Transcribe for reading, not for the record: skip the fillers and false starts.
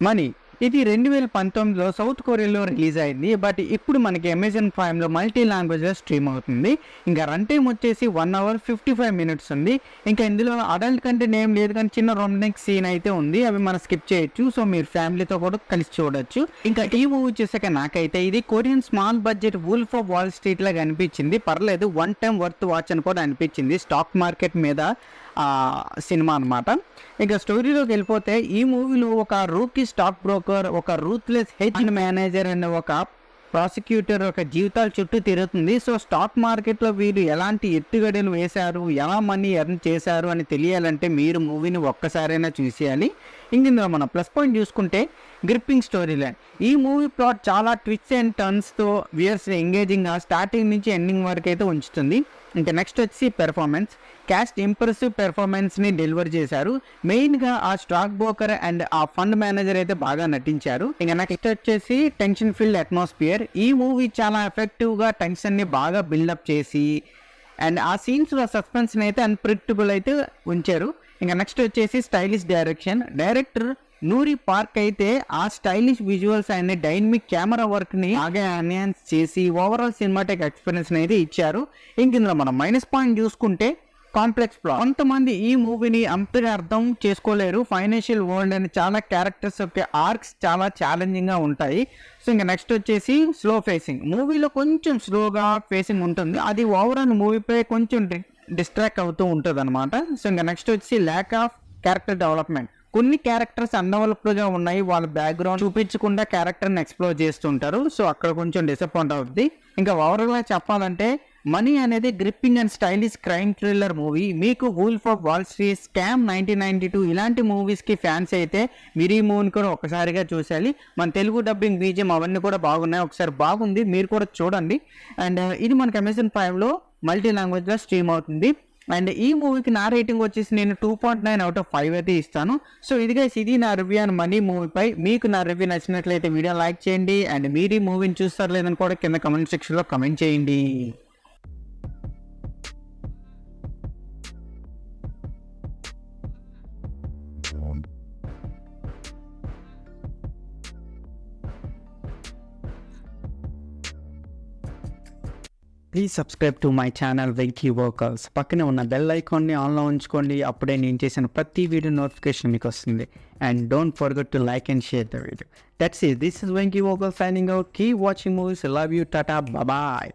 Money ఇది 2019లో south కొరియాలో release అయింది. బట్ ఇప్పుడు మనకి అమెజాన్ ప్రైమ్‌లో మల్టీ లాంగ్వేజ్‌లో స్ట్రీమ్ అవుతుంది. ఇంకా రన్ టైమ్ వచ్చేసి 1 అవర్ 55 మినిట్స్ ఉంది. ఇంకా ఇందులో అడల్ట్ కంటెంట్ ఏం లేదు కానీ చిన్న రొమాంటిక్ సీన్ అయితే ఉంది. అవి మనం స్కిప్ చేయొచ్చు. సో మీరు ఫ్యామిలీతో కూడా కలిసి చూడొచ్చు. ఇంకా ఈ మూవీ చూసాక నాకైతే ఇది Korean small budget wolf of wall street లాగా అనిపించింది. పర్లేదు వన్ టైం వర్త్ వాచ్ అని కూడా అనిపించింది. స్టాక్ మార్కెట్ మీద సినిమా అనమాట. ఇక స్టోరీలోకి వెళ్ళిపోతే ఈ మూవీలో ఒక రూకీ స్టాక్ బ్రోకర్, ఒక రూత్లెస్ హెడ్జ్ మేనేజర్ అనే ఒక ప్రాసిక్యూటర్ ఒక జీవితాల చుట్టూ తిరుగుతుంది. సో స్టాక్ మార్కెట్లో వీరు ఎలాంటి ఎత్తుగడలు వేశారు, ఎలా మనీ ఎర్న్ చేశారు అని తెలియాలంటే మీరు మూవీని ఒక్కసారైనా చూసేయాలి. ఇందులో మన ప్లస్ పాయింట్ చూసుకుంటే గ్రిప్పింగ్ స్టోరీ లైన్. ఈ మూవీ ప్లాట్ చాలా ట్విస్ట్ అండ్ టర్న్స్తో వ్యూయర్స్ ఎంగేజింగ్గా స్టార్టింగ్ నుంచి ఎండింగ్ వరకు అయితే ఉంచుతుంది. ఇంకా నెక్స్ట్ వచ్చి పెర్ఫార్మెన్స్. క్యాస్ట్ ఇంప్రెసివ్ పెర్ఫార్మెన్స్ని డెలివర్ చేశారు. మెయిన్గా ఆ స్టాక్ బ్రోకర్ అండ్ ఆ ఫండ్ మేనేజర్ అయితే బాగా నటించారు. ఇంకా నెక్స్ట్ వచ్చేసి టెన్షన్ ఫిల్డ్ అట్మాస్ఫియర్. ఈ మూవీ చాలా ఎఫెక్టివ్గా టెన్షన్ని బాగా బిల్డప్ చేసి అండ్ ఆ సీన్స్లో సస్పెన్స్ని అయితే అన్ప్రిడిక్టబుల్ అయితే ఉంచారు. ఇంకా నెక్స్ట్ వచ్చేసి స్టైలిష్ డైరెక్షన్. డైరెక్టర్ నూరి పార్క్ అయితే ఆ stylish visuals and dynamic camera వర్క్ని బాగా ఎన్హాన్స్ చేసి ఓవరాల్ సినిమాటిక్ ఎక్స్పీరియన్స్ అయితే ఇచ్చారు. ఇందులో మనం మైనస్ పాయింట్ చూసుకుంటే కాంప్లెక్స్ ప్లాట్. కొంతమంది ఈ మూవీని అంతగా అర్థం చేసుకోలేరు. ఫైనాన్షియల్ వరల్డ్ అని చాలా క్యారెక్టర్స్ యొక్క ఆర్క్స్ చాలా ఛాలెంజింగ్గా ఉంటాయి. సో ఇంకా నెక్స్ట్ వచ్చేసి స్లో ఫేసింగ్. మూవీలో కొంచెం స్లోగా ఫేసింగ్ ఉంటుంది. అది ఓవరాల్ మూవీపై కొంచెం డిస్ట్రాక్ట్ అవుతూ ఉంటుంది అనమాట. సో ఇంకా నెక్స్ట్ వచ్చి ల్యాక్ ఆఫ్ క్యారెక్టర్ డెవలప్మెంట్. కొన్ని క్యారెక్టర్స్ అన్డెవలప్డ్గా ఉన్నాయి. వాళ్ళ బ్యాక్గ్రౌండ్ చూపించకుండా క్యారెక్టర్ని ఎక్స్ప్లోర్ చేస్తుంటారు. సో అక్కడ కొంచెం డిసప్పాయింట్ అవుతుంది. ఇంకా ఓవరాల్గా చెప్పాలంటే మనీ అనేది gripping and stylish crime thriller movie. మీకు wolf of wall street, scam 1992 ఇలాంటి మూవీస్కి ఫ్యాన్స్ అయితే మీరు ఈ మూవీని కూడా ఒకసారిగా చూసేయాలి. మన తెలుగు డబ్బింగ్ బీజిఎం అవన్నీ కూడా బాగున్నాయి. ఒకసారి బాగుంది, మీరు కూడా చూడండి. అండ్ ఇది మనకి అమెజాన్ ప్రైమ్లో మల్టీ లాంగ్వేజ్లో స్ట్రీమ్ అవుతుంది. అండ్ ఈ మూవీకి నా రేటింగ్ వచ్చేసి నేను 2.9 అవుట్ ఆఫ్ 5 అయితే ఇస్తాను. సో ఇది నా రివ్యూ అండ్ మనీ మూవీపై. మీకు నా రివ్యూ నచ్చినట్లయితే వీడియో లైక్ చేయండి. అండ్ మీరు ఈ మూవీని చూస్తారు లేదని కూడా కింద కమెంట్ సెక్షన్లో కమెంట్ చేయండి. Please subscribe to my channel Venky vocals. పక్కనే ఉన్న బెల్ ఐకాన్ని ఆన్లో ఉంచుకోండి. అప్పుడే నేను చేసిన ప్రతి వీడియో నోటిఫికేషన్ మీకు వస్తుంది. And don't forget to like and share the video. That's it. This is Venky vocals signing out. Keep watching movies. Love you. Tata. Bye.